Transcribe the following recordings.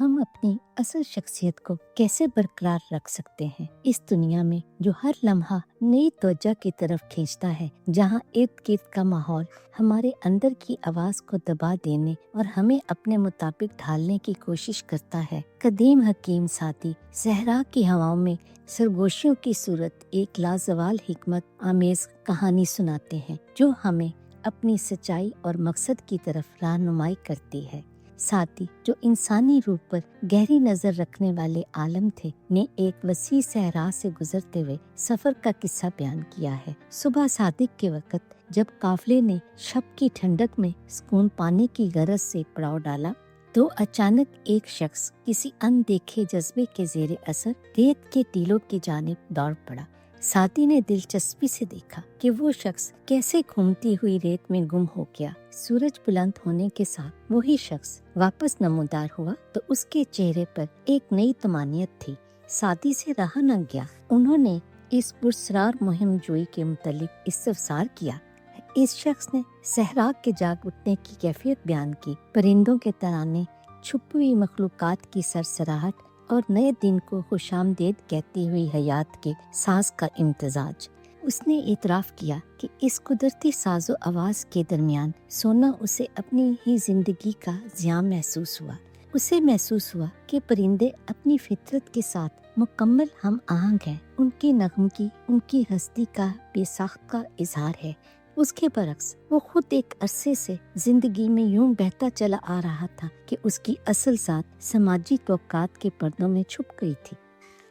ہم اپنی اصل شخصیت کو کیسے برقرار رکھ سکتے ہیں اس دنیا میں جو ہر لمحہ نئی توجہ کی طرف کھینچتا ہے، جہاں ارد گرد کا ماحول ہمارے اندر کی آواز کو دبا دینے اور ہمیں اپنے مطابق ڈھالنے کی کوشش کرتا ہے۔ قدیم حکیم سعدی صحرا کی ہواؤں میں سرگوشیوں کی صورت ایک لازوال حکمت آمیز کہانی سناتے ہیں جو ہمیں اپنی سچائی اور مقصد کی طرف رہنمائی کرتی ہے۔ سعدی، جو انسانی روح پر گہری نظر رکھنے والے عالم تھے، نے ایک وسیع صحرا سے گزرتے ہوئے سفر کا قصہ بیان کیا ہے۔ صبح صادق کے وقت جب قافلے نے شب کی ٹھنڈک میں سکون پانے کی غرض سے پڑاؤ ڈالا تو اچانک ایک شخص کسی اندیکھے جذبے کے زیر اثر ریت کے ٹیلوں کی جانب دوڑ پڑا۔ سعدی نے دلچسپی سے دیکھا کہ وہ شخص کیسے گھومتی ہوئی ریت میں گم ہو گیا۔ سورج بلند ہونے کے ساتھ وہی شخص واپس نمودار ہوا تو اس کے چہرے پر ایک نئی طمانینت تھی۔ سعدی سے رہا نہ گیا، انہوں نے اس پراسرار مہم جوئی کے متعلق استفسار کیا۔ اس شخص نے صحرا کے جاگ اٹھنے کی کیفیت بیان کی، پرندوں کے ترانے، چھپی ہوئی مخلوقات کی سرسراہٹ اور نئے دن کو خوش آمدید کہتی ہوئی حیات کے ساز کا امتزاج۔ اس نے اعتراف کیا کہ اس قدرتی ساز و آواز کے درمیان سونا اسے اپنی ہی زندگی کا ضیاء محسوس ہوا۔ اسے محسوس ہوا کہ پرندے اپنی فطرت کے ساتھ مکمل ہم آہنگ ہیں، ان کی نغمگی ان کی ہستی کا بے ساخت کا اظہار ہے۔ اس کے برعکس وہ خود ایک عرصے سے زندگی میں یوں بہتا چلا آ رہا تھا کہ اس کی اصل ذات سماجی توقعات کے پردوں میں چھپ گئی تھی۔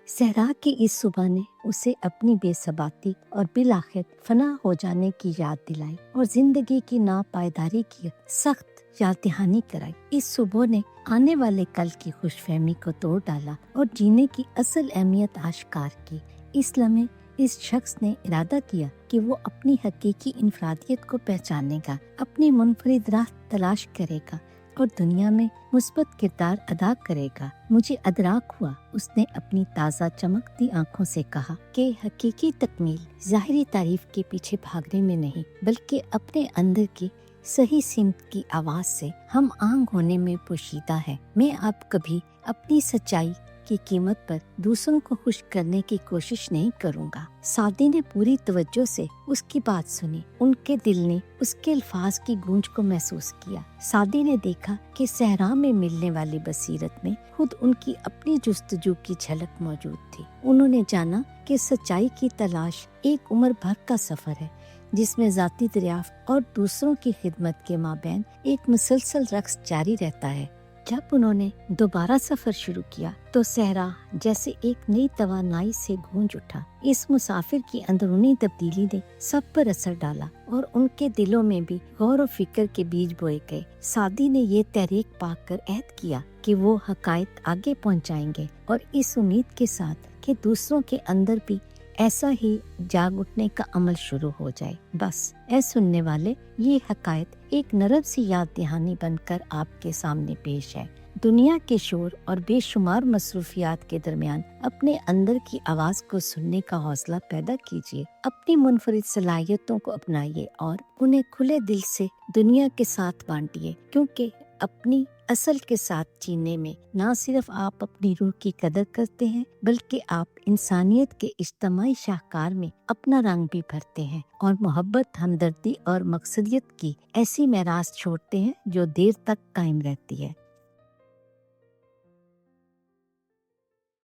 صحرا کی اس صبح نے اسے اپنی بے ثباتی اور بالآخر فنا ہو جانے کی یاد دلائی اور زندگی کی ناپائیداری کی سخت یاد دہانی کرائی۔ اس صبح نے آنے والے کل کی خوش فہمی کو توڑ ڈالا اور جینے کی اصل اہمیت آشکار کی۔ اس لمحے اس شخص نے ارادہ کیا کہ وہ اپنی حقیقی انفرادیت کو پہچانے گا، اپنی منفرد راہ تلاش کرے گا اور دنیا میں مثبت کردار ادا کرے گا۔ مجھے ادراک ہوا، اس نے اپنی تازہ چمکتی آنکھوں سے کہا، کہ حقیقی تکمیل ظاہری تعریف کے پیچھے بھاگنے میں نہیں بلکہ اپنے اندر کی صحیح سمت کی آواز سے ہم آہنگ ہونے میں پوشیدہ ہے۔ میں اب کبھی اپنی سچائی کی قیمت پر دوسروں کو خوش کرنے کی کوشش نہیں کروں گا۔ سعدی نے پوری توجہ سے اس کی بات سنی، ان کے دل نے اس کے الفاظ کی گونج کو محسوس کیا۔ سعدی نے دیکھا کہ صحرا میں ملنے والی بصیرت میں خود ان کی اپنی جستجو کی جھلک موجود تھی۔ انہوں نے جانا کہ سچائی کی تلاش ایک عمر بھر کا سفر ہے، جس میں ذاتی دریافت اور دوسروں کی خدمت کے مابین ایک مسلسل رقص جاری رہتا ہے۔ جب انہوں نے دوبارہ سفر شروع کیا تو صحرا جیسے ایک نئی توانائی سے گونج اٹھا۔ اس مسافر کی اندرونی تبدیلی نے سب پر اثر ڈالا اور ان کے دلوں میں بھی غور و فکر کے بیج بوئے گئے۔ سعدی نے یہ تحریک پا کر عہد کیا کہ وہ حقائق آگے پہنچائیں گے اور اس امید کے ساتھ کہ دوسروں کے اندر بھی ایسا ہی جاگ اٹھنے کا عمل شروع ہو جائے۔ بس اے سننے والے، یہ حقائق ایک نرم سی یاد دہانی بن کر آپ کے سامنے پیش ہے۔ دنیا کے شور اور بے شمار مصروفیات کے درمیان اپنے اندر کی آواز کو سننے کا حوصلہ پیدا کیجیے، اپنی منفرد صلاحیتوں کو اپنائیے اور انہیں کھلے دل سے دنیا کے ساتھ بانٹیے، کیونکہ اپنی اصل کے ساتھ جینے میں نہ صرف آپ اپنی روح کی قدر کرتے ہیں بلکہ آپ انسانیت کے اجتماعی شاہکار میں اپنا رنگ بھی بھرتے ہیں اور محبت، ہمدردی اور مقصدیت کی ایسی میراث چھوڑتے ہیں جو دیر تک قائم رہتی ہے۔